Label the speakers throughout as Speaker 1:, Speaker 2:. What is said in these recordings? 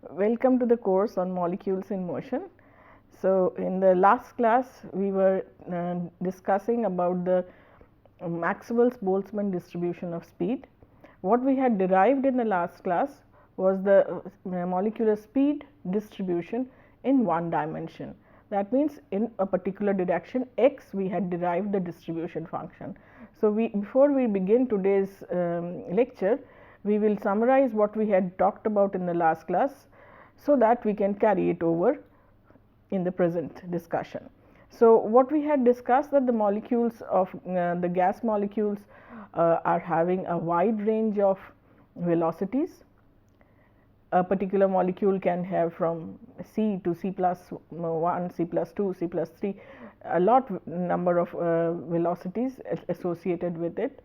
Speaker 1: Welcome to the course on molecules in motion. So, in the last class we were discussing about the Maxwell-Boltzmann distribution of speed. What we had derived in the last class was the molecular speed distribution in one dimension. That means, in a particular direction x we had derived the distribution function. So, before we begin today's lecture, we will summarize what we had talked about in the last class, so that we can carry it over in the present discussion. So, what we had discussed, that the molecules of the gas molecules are having a wide range of velocities. A particular molecule can have from C to C plus 1, C plus 2, C plus 3, a number of velocities associated with it.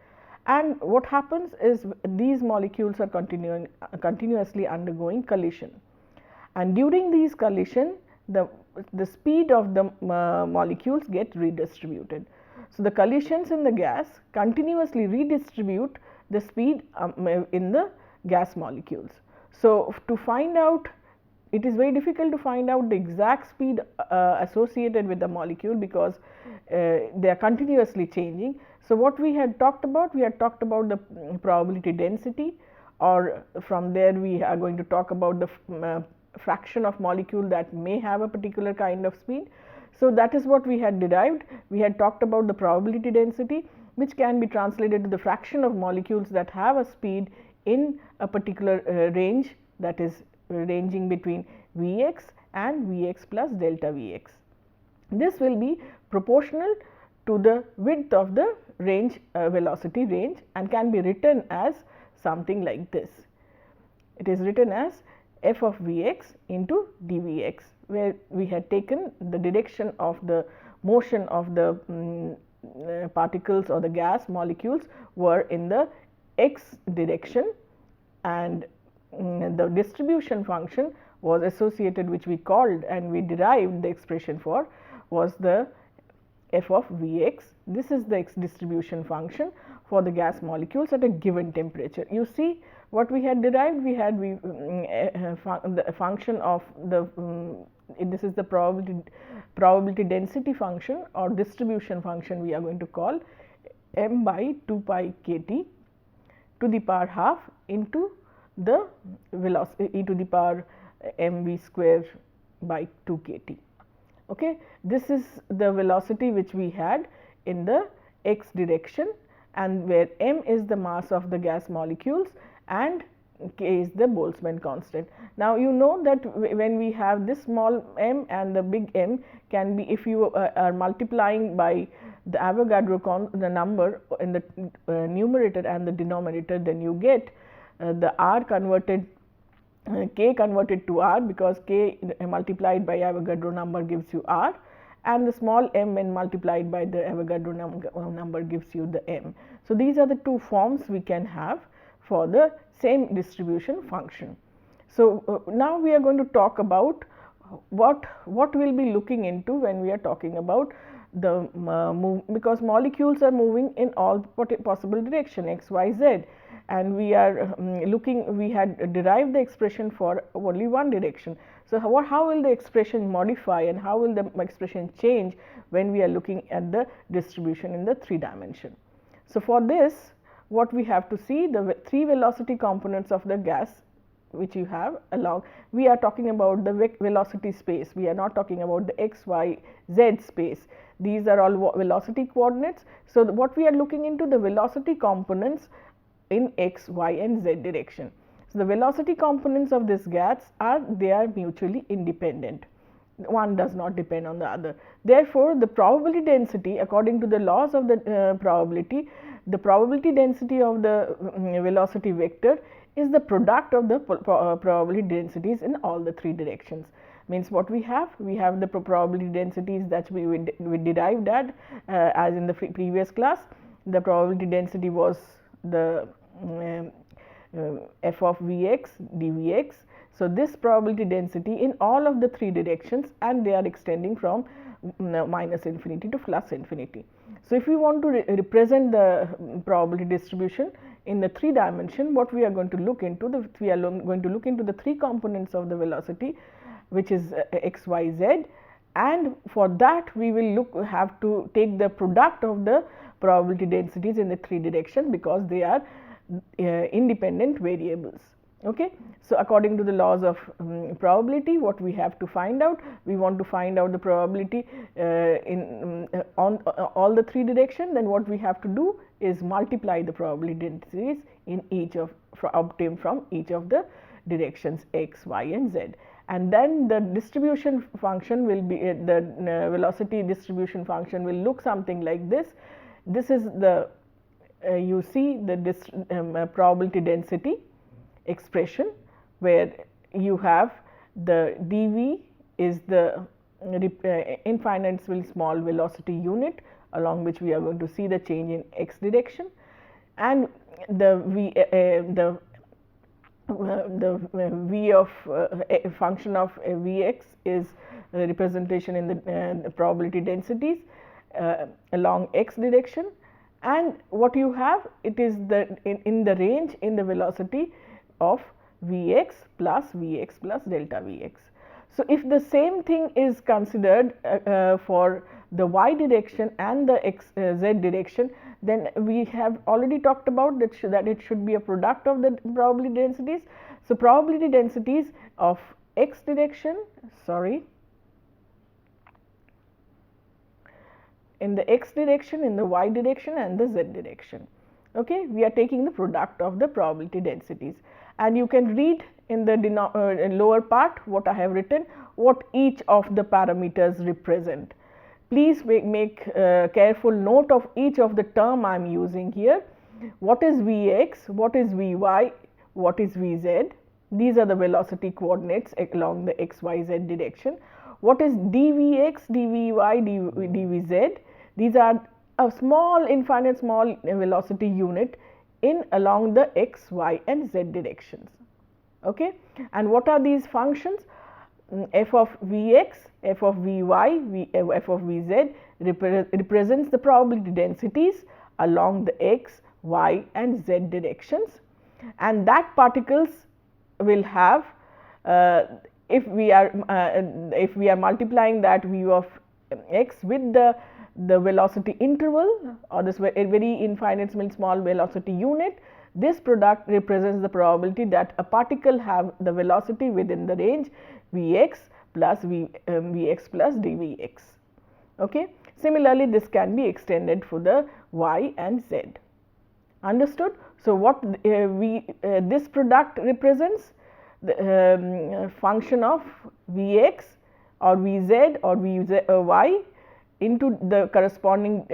Speaker 1: And what happens is these molecules are continuously undergoing collision, and during these collision the speed of the molecules get redistributed. So, the collisions in the gas continuously redistribute the speed in the gas molecules. So, to find out, it is very difficult to find out the exact speed associated with the molecule, because they are continuously changing. So, what we had talked about? We had talked about the probability density, or from there we are going to talk about the fraction of molecule that may have a particular kind of speed. So, that is what we had derived. We had talked about the probability density, which can be translated to the fraction of molecules that have a speed in a particular range, that is ranging between V x and V x plus delta V x. This will be proportional to the width of the range, velocity range, and can be written as something like this. It is written as f of V x into d V x, where we had taken the direction of the motion of the particles or the gas molecules were in the x direction, and the distribution function was associated, which we called and we derived the expression for, was the f of V x. This is the x distribution function for the gas molecules at a given temperature. You see what we had derived, we had the function of the this is the probability density function or distribution function we are going to call m by 2 pi k T to the power half into the velocity e to the power m v square by 2 k T. Okay. This is the velocity which we had in the x direction, and where m is the mass of the gas molecules and k is the Boltzmann constant. Now, you know that when we have this small m and the big M can be, if you are multiplying by the Avogadro the number in the numerator and the denominator, then you get the r converted k converted to r, because k multiplied by Avogadro number gives you r, and the small m when multiplied by the Avogadro number gives you the m. So, these are the two forms we can have for the same distribution function. So, now we are going to talk about what we will be looking into when we are talking about the because molecules are moving in all possible direction x, y, z, and we are we had derived the expression for only one direction. So, how will the expression modify and how will the expression change when we are looking at the distribution in the 3 dimension. So, for this, what we have to see, the 3 velocity components of the gas which you have along, we are talking about the velocity space, we are not talking about the x, y, z space. These are all velocity coordinates. So, what we are looking into, the velocity components in x, y and z direction. So, the velocity components of this gas they are mutually independent, one does not depend on the other. Therefore, the probability density, according to the laws of the probability, the probability density of the velocity vector is the product of the probability densities in all the 3 directions. Means what we have the probability densities that we derived at as in the previous class. The probability density was the f of V x dV x. So, this probability density in all of the 3 directions, and they are extending from minus infinity to plus infinity. So, if we want to represent the probability distribution in the 3 dimension, what we are going to look into, we are going to look into the 3 components of the velocity, which is x, y, z, and for that we will have to take the product of the probability densities in the 3 directions, because they are independent variables. Okay. So, according to the laws of probability, what we have to find out, we want to find out the probability on all the 3 directions. Then what we have to do is multiply the probability densities in each of obtained from each of the directions x, y, and z. And then the distribution function will be the velocity distribution function will look something like this. This is the you see the probability density expression, where you have the dv is the infinitely small velocity unit along which we are going to see the change in x direction, and the v of a function of vx is the representation in the probability densities along x direction, and what you have, it is the in the range in the velocity of Vx plus delta Vx. So, if the same thing is considered for the y direction and the z direction, then we have already talked about that it should be a product of the probability densities. So, probability densities of x direction, in the x direction, in the y direction, and the z direction. Okay, we are taking the product of the probability densities, and you can read in the lower part what I have written, what each of the parameters represent. Please make careful note of each of the term I am using here. What is Vx, what is Vy, what is Vz? These are the velocity coordinates along the x, y, z direction. What is dVx, dVy, dVz? These are a small, infinite small velocity unit in along the x, y, and z directions. Okay. And what are these functions? F of Vx, f of Vy, f of Vz represents the probability densities along the x, y, and z directions, and that particles will have if we are multiplying that v of x with the velocity interval or this very infinitely small velocity unit, this product represents the probability that a particle have the velocity within the range Vx plus Vx plus dVx. Okay. Similarly, this can be extended for the y and z. Understood? So, what this product represents the function of Vx or Vz or Vy into the corresponding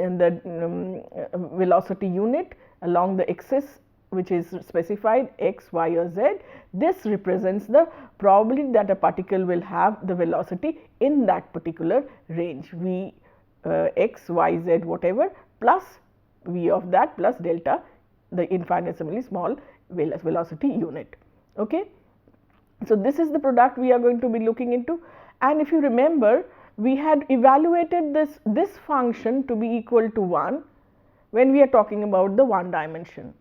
Speaker 1: velocity unit along the axis which is specified x, y, or z. This represents the probability that a particle will have the velocity in that particular range v x, y, z whatever plus v of that plus delta, the infinitesimally small velocity unit. Okay. So, this is the product we are going to be looking into, and if you remember, we had evaluated this function to be equal to 1 when we are talking about the one dimension,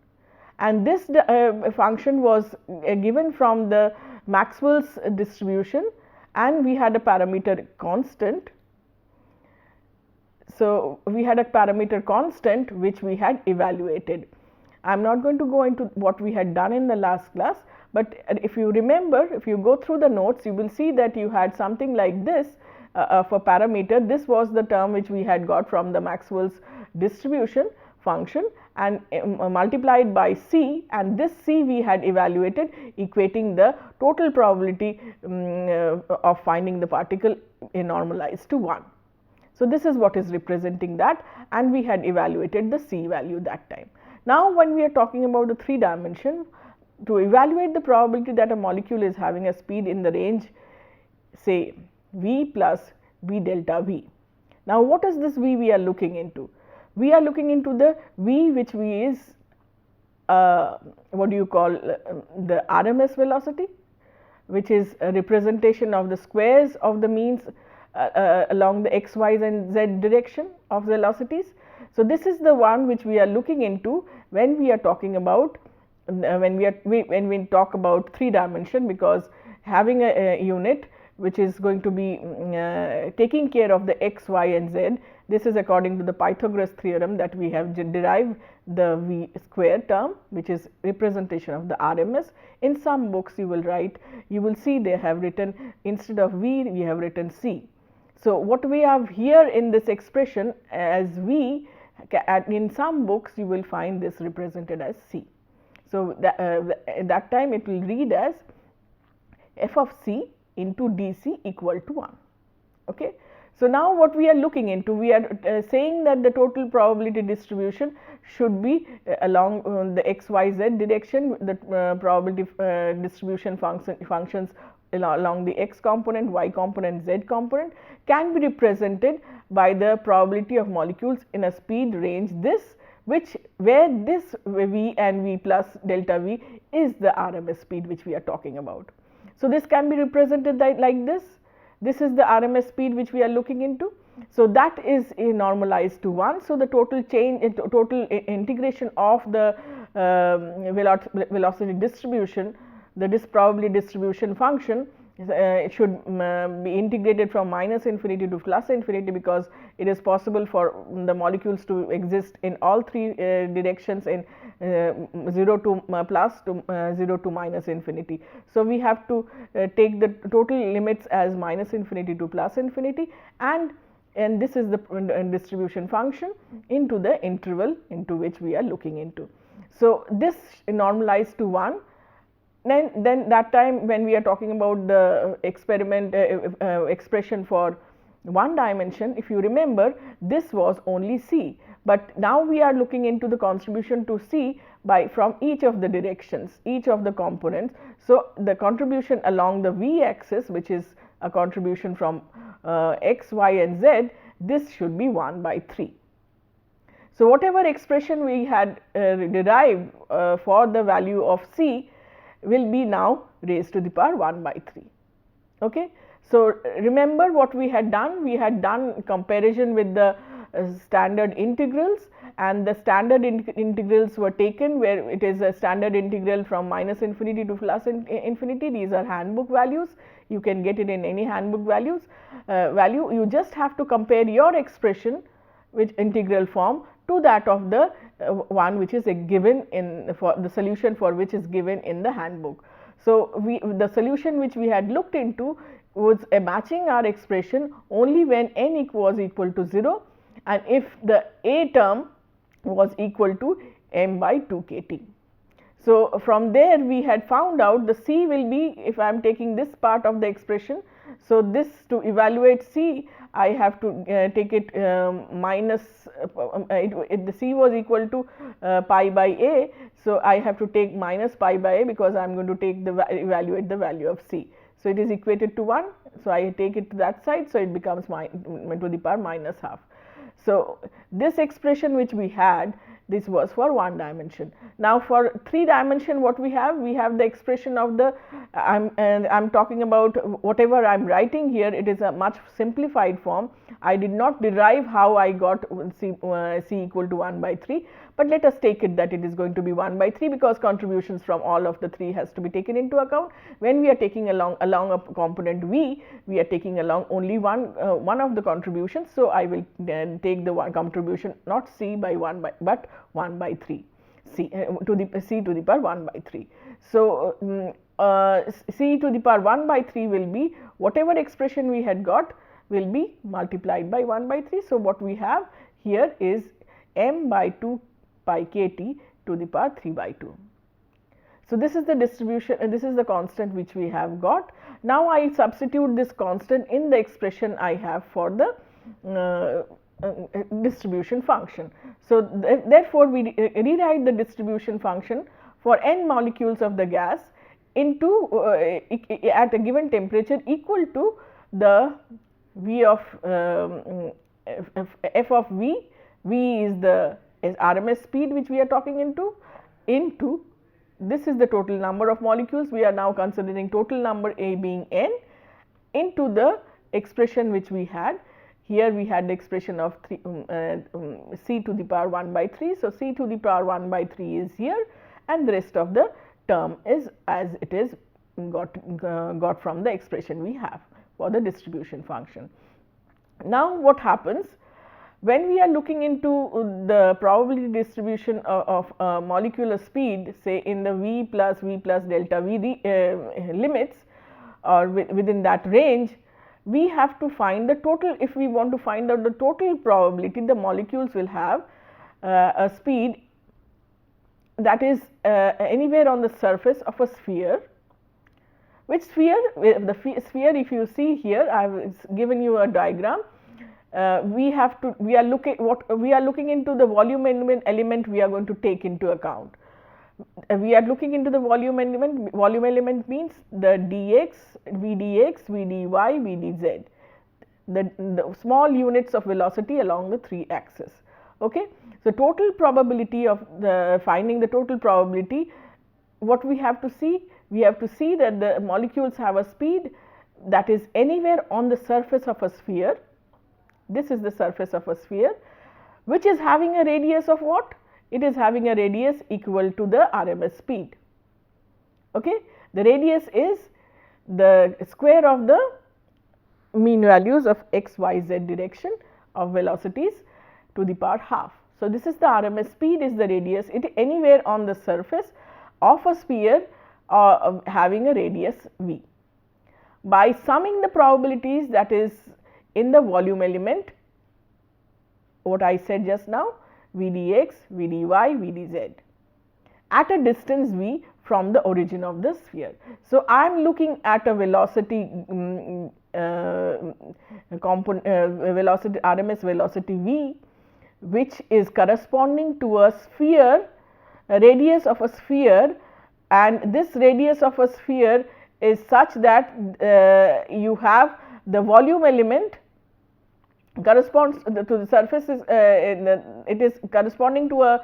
Speaker 1: and this function was given from the Maxwell's distribution, and we had a parameter constant. So, we had a parameter constant which we had evaluated. I am not going to go into what we had done in the last class, but if you remember, if you go through the notes, you will see that you had something like this for parameter. This was the term which we had got from the Maxwell's distribution function and multiplied by c, and this c we had evaluated equating the total probability of finding the particle normalized to 1. So, this is what is representing that, and we had evaluated the c value that time. Now, when we are talking about the 3 dimension, to evaluate the probability that a molecule is having a speed in the range say v plus v delta v. Now, what is this v we are looking into? We are looking into the v which v is what do you call the RMS velocity, which is a representation of the squares of the means along the x, y, and z direction of velocities. So, this is the one which we are looking into when we are talking about when we talk about 3 dimension, because having a unit which is going to be taking care of the x, y and z. This is according to the Pythagoras theorem that we have derived the v square term, which is representation of the RMS. In some books you will see they have written, instead of v we have written c. So, what we have here in this expression as v, in some books you will find this represented as c. So, at that time it will read as f of c into dc equal to 1. Okay. So, now what we are looking into, we are saying that the total probability distribution should be along the x, y, z direction. The probability distribution functions along the x component, y component, z component can be represented by the probability of molecules in a speed range where this v and v plus delta v is the RMS speed which we are talking about. So, this can be represented like this. This is the RMS speed which we are looking into. So, that is normalized to 1. So, the total integration of the velocity distribution, the probability distribution function should be integrated from minus infinity to plus infinity, because it is possible for the molecules to exist in all 3 directions, in 0 to plus to 0 to minus infinity. So, we have to take the total limits as minus infinity to plus infinity, and this is the distribution function into the interval into which we are looking into. So, this normalized to 1. Then that time when we are talking about the expression for 1 dimension, if you remember, this was only c, but now we are looking into the contribution to c from each of the directions, each of the components. So, the contribution along the v axis, which is a contribution from x, y and z, this should be 1 by 3. So, whatever expression we had derived for the value of c will be now raised to the power 1 by 3. Okay. So, remember what we had done comparison with the standard integrals, and the standard integrals were taken where it is a standard integral from minus infinity to plus infinity. These are handbook values, you can get it in any handbook value. You just have to compare your expression with integral form to that of the one which is given in for the solution for which is given in the handbook. So, the solution which we had looked into was matching our expression only when n was equal to 0, and if the a term was equal to m by 2 kt. So, from there we had found out the c will be, if I am taking this part of the expression. So, this to evaluate c, I have to take it minus the c was equal to pi by a. So, I have to take minus pi by a, because I am going to take evaluate the value of c. So, it is equated to 1. So, I take it to that side. So, it becomes to the power minus half. So, this expression which we had, this was for 1 dimension. Now, for 3 dimension what we have the expression of the I am talking about whatever I am writing here, it is a much simplified form. I did not derive how I got c equal to 1 by 3, but let us take it that it is going to be 1 by 3, because contributions from all of the 3 has to be taken into account. When we are taking along a component v, we are taking along only one of the contributions. So, I will then take the one contribution, not c by 1 by, but 1 by 3, c to the power 1 by 3. So, c to the power 1 by 3 will be whatever expression we had got will be multiplied by 1 by 3. So, what we have here is m by 2 pi kt to the power 3 by 2. So, this is the distribution, and this is the constant which we have got. Now, I substitute this constant in the expression I have for the distribution function. So, therefore, we rewrite the distribution function for n molecules of the gas into at a given temperature equal to the v of f of v. V is the RMS speed which we are talking into this is the total number of molecules. We are now considering total number A being n, into the expression which we had. Here we had the expression of c to the power 1 by 3. So, c to the power 1 by 3 is here, and the rest of the term is as it is got from the expression we have for the distribution function. Now, what happens when we are looking into the probability distribution of molecular speed, say in the v plus delta v limits, or within that range, we have to find the total. If we want to find out the total probability, the molecules will have a speed that is anywhere on the surface of a sphere. Which sphere? The sphere, if you see here, I have given you a diagram. We are looking into the volume element we are going to take into account. We are looking into the volume element. Volume element means the dx, vdx, vdy, vdz, the small units of velocity along the 3 axes. Okay. So, total probability of finding the total probability, what we have to see? We have to see that the molecules have a speed that is anywhere on the surface of a sphere. This is the surface of a sphere, which is having a radius of what? It is having a radius equal to the RMS speed. Okay. The radius is the square of the mean values of x, y, z direction of velocities to the power half. So, this is the RMS speed, is the radius, it anywhere on the surface of a sphere having a radius v. By summing the probabilities, that is in the volume element, what I said just now, vdx, vdy, vdz, at a distance v from the origin of the sphere. So, I am looking at a velocity velocity RMS velocity v, which is corresponding to a sphere, a radius of a sphere, and this radius of a sphere is such that you have the volume element corresponds to the surface is it is corresponding to a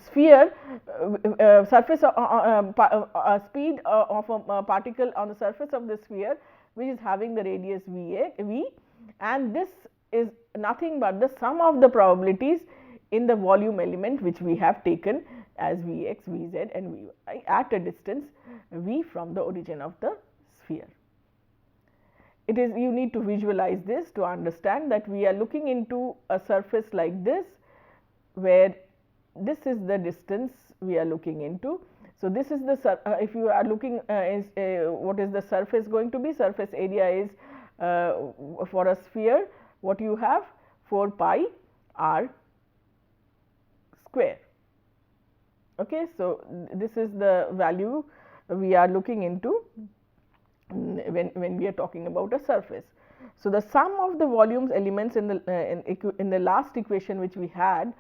Speaker 1: sphere surface speed of a particle on the surface of the sphere, which is having the radius v, and this is nothing but the sum of the probabilities in the volume element which we have taken as Vx, Vz and Vy at a distance v from the origin of the sphere. It is, you need to visualize this to understand that we are looking into a surface like this, where this is the distance we are looking into. So, this is the if you are looking what is the surface going to be? Surface area is for a sphere, what you have, 4 pi r square. Okay. So, this is the value we are looking into when we are talking about a surface. So, the sum of the volumes elements in the last equation which we had,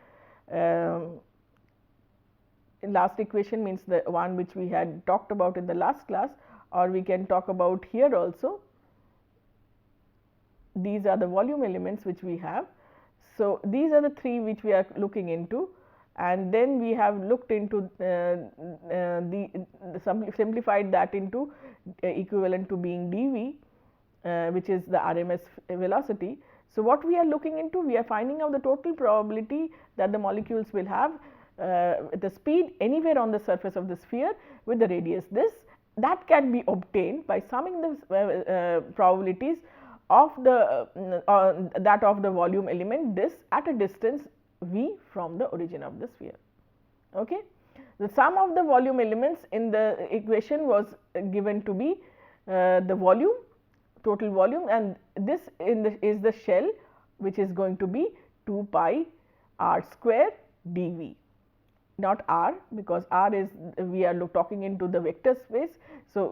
Speaker 1: last equation means the one which we had talked about in the last class, or we can talk about here also. These are the volume elements which we have. So, these are the 3 which we are looking into, and then we have looked into simplified that into equivalent to being dV, which is the RMS velocity. So, what we are looking into, we are finding out the total probability that the molecules will have the speed anywhere on the surface of the sphere with the radius this. That can be obtained by summing the probabilities of the that of the volume element this at a distance v from the origin of the sphere. Okay. The sum of the volume elements in the equation was given to be the volume, total volume, and this is the shell, which is going to be 2 pi r square dV, not r, because r is, we are talking into the vector space. So,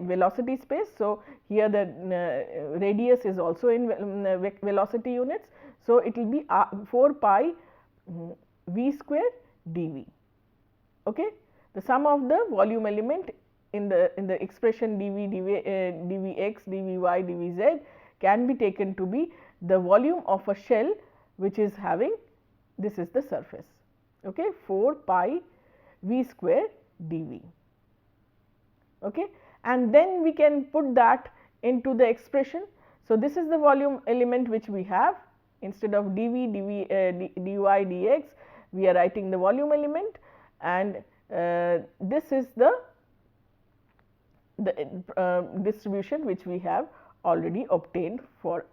Speaker 1: velocity space. So, here the radius is also in velocity units. So, it will be 4 pi v square dV. Okay. The sum of the volume element in the expression dV, dvx, dvy, dvz can be taken to be the volume of a shell which is having, this is the surface, okay, 4 pi v square dV. Okay. And then we can put that into the expression. So, this is the volume element which we have. Instead of dV, dy, dx, we are writing the volume element, and this is the distribution which we have already obtained for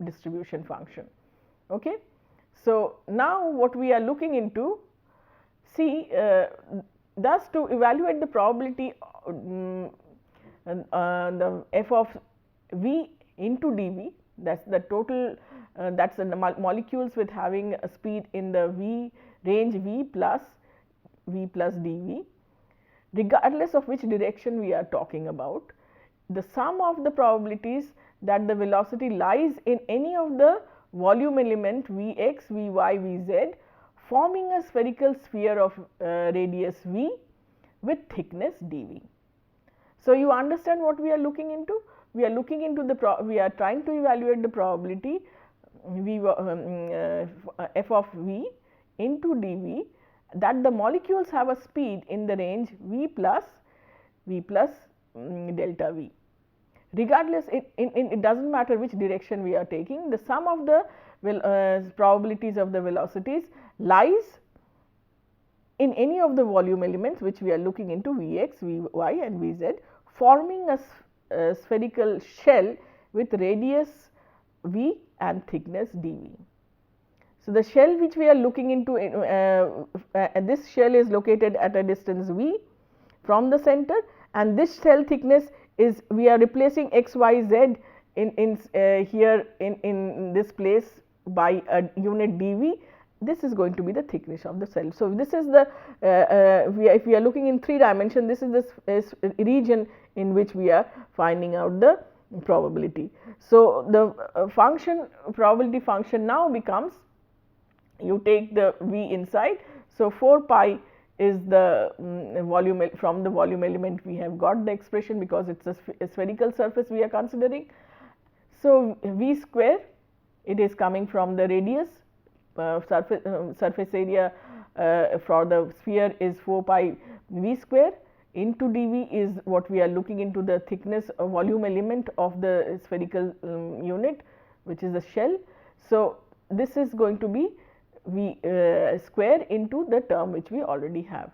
Speaker 1: distribution function. Okay. So, now what we are looking into, see, thus to evaluate the probability the f of v into dv, that is the total, that is the molecules with having a speed in the v range v plus dv, regardless of which direction we are talking about. The sum of the probabilities that the velocity lies in any of the volume element Vx, Vy, Vz, forming a spherical sphere of radius v with thickness dv. So, you understand what we are looking into? We are looking into we are trying to evaluate the probability f of v into dv, that the molecules have a speed in the range v plus delta v. Regardless, it does not matter which direction we are taking, the sum of the probabilities of the velocities lies in any of the volume elements which we are looking into Vx, Vy and Vz, forming a spherical shell with radius v and thickness dv. So, the shell which we are looking into, this shell is located at a distance v from the center, and this shell thickness is, we are replacing x, y, z here in this place by a unit dv. This is going to be the thickness of the cell. So, this is the if we are looking in 3 dimension, this is the region in which we are finding out the probability. So, the probability function now becomes, you take the v inside. So, 4 pi is the volume, from the volume element we have got the expression, because it is a spherical surface we are considering. So, v square, it is coming from the radius, surface area for the sphere is 4 pi v square, into dv is what we are looking into, the thickness volume element of the spherical unit, which is the shell. So, this is going to be v square into the term which we already have.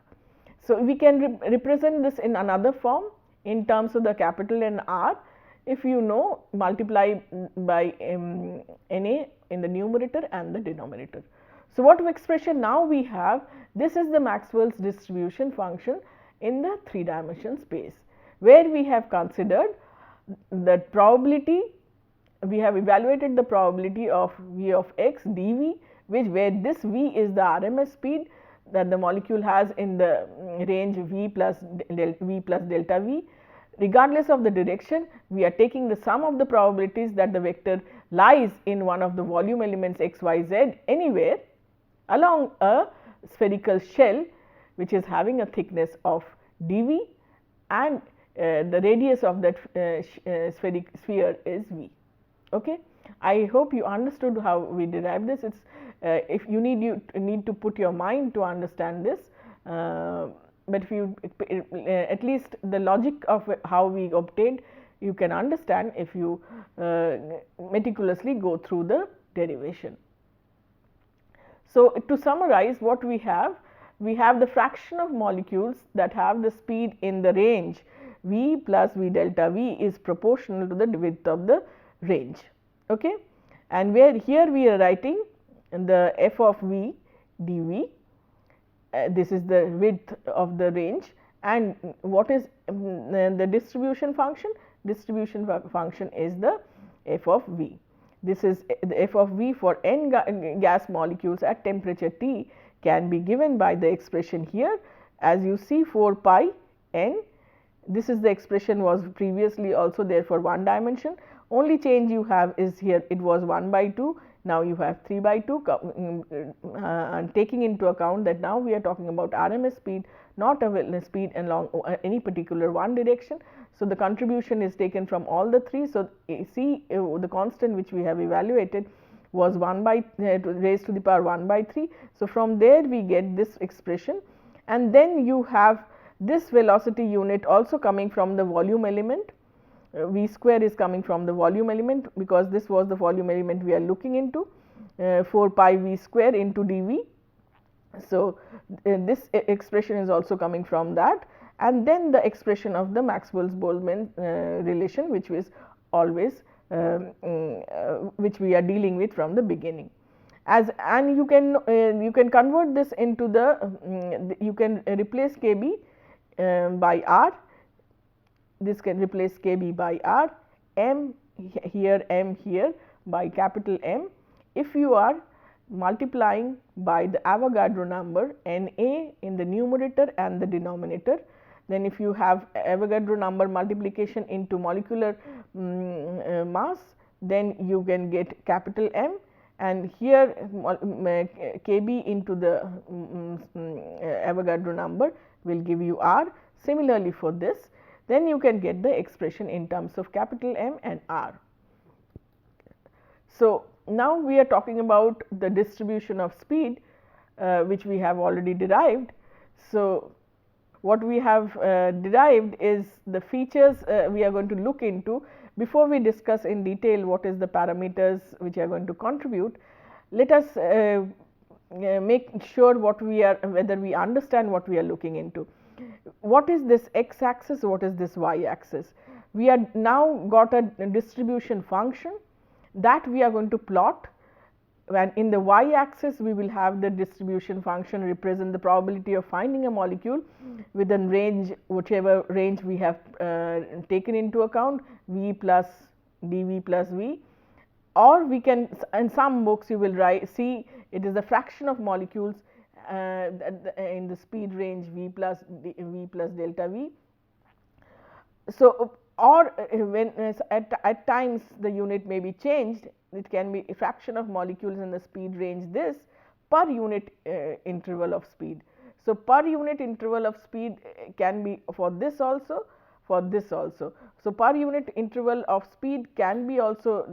Speaker 1: So, we can represent this in another form in terms of the capital N R. If you know, multiply by Na in the numerator and the denominator. So, what expression now we have? This is the Maxwell's distribution function in the 3 dimension space, where we have considered the probability, we have evaluated the probability of v of x dv, where this v is the RMS speed that the molecule has in the range v plus delta v. Regardless of the direction, we are taking the sum of the probabilities that the vector lies in one of the volume elements x, y, z anywhere along a spherical shell which is having a thickness of dv, and the radius of that sphere is v. Okay. I hope you understood how we derive this. It's if you need to put your mind to understand this, but if you at least the logic of how we obtained, you can understand if you meticulously go through the derivation. So, to summarize what we have the fraction of molecules that have the speed in the range v plus v delta v is proportional to the width of the range. Okay. And where here we are writing the f of v dv, this is the width of the range, and what is the distribution function? Distribution function is the f of v. This is the f of v for n gas molecules at temperature T can be given by the expression here, as you see 4 pi n. This is the expression was previously also there for 1 dimension. Only change you have is here it was 1 by 2, now you have 3 by 2, and taking into account that now we are talking about RMS speed, not a speed along any particular one direction. So, the contribution is taken from all the 3. So, see the constant which we have evaluated was 1 by raised to the power 1 by 3. So, from there we get this expression, and then you have this velocity unit also coming from the volume element, V square is coming from the volume element, because this was the volume element we are looking into, 4 pi V square into dV. So, this expression is also coming from that, and then the expression of the Maxwell-Boltzmann relation, which was always which we are dealing with from the beginning. And you can convert this into the you can replace Kb by R. This can replace Kb by R, m here by capital M. If you are multiplying by the Avogadro number Na in the numerator and the denominator, then if you have Avogadro number multiplication into molecular mass, then you can get capital M, and here Kb into the Avogadro number will give you R. Similarly, for this, then you can get the expression in terms of capital M and R. So, now we are talking about the distribution of speed, which we have already derived. So, what we have derived is the features we are going to look into. Before we discuss in detail what is the parameters which are going to contribute, let us make sure whether we understand what we are looking into. What is this x axis? What is this y axis? We have now got a distribution function that we are going to plot, and in the y axis we will have the distribution function represent the probability of finding a molecule within range, whichever range we have taken into account, v plus dv plus v, or we can, in some books you will see it is the fraction of molecules in the speed range v plus delta v. So, or when at times the unit may be changed, it can be a fraction of molecules in the speed range this per unit interval of speed. So, per unit interval of speed can be for this also, for this also. So, per unit interval of speed can be also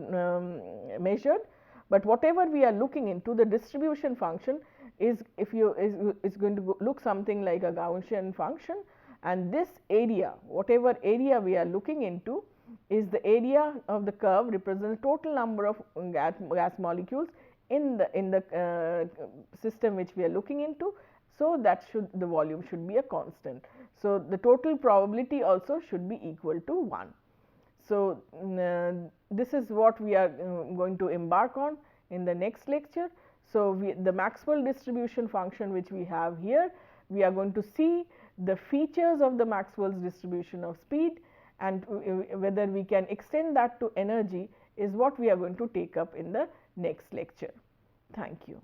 Speaker 1: measured, but whatever we are looking into, the distribution function is going to look something like a Gaussian function, and this area, whatever area we are looking into, is the area of the curve represents the total number of gas molecules in the system which we are looking into. So, that the volume should be a constant. So, the total probability also should be equal to 1. So, this is what we are going to embark on in the next lecture. So, the Maxwell distribution function which we have here, we are going to see the features of the Maxwell's distribution of speed, and whether we can extend that to energy is what we are going to take up in the next lecture. Thank you.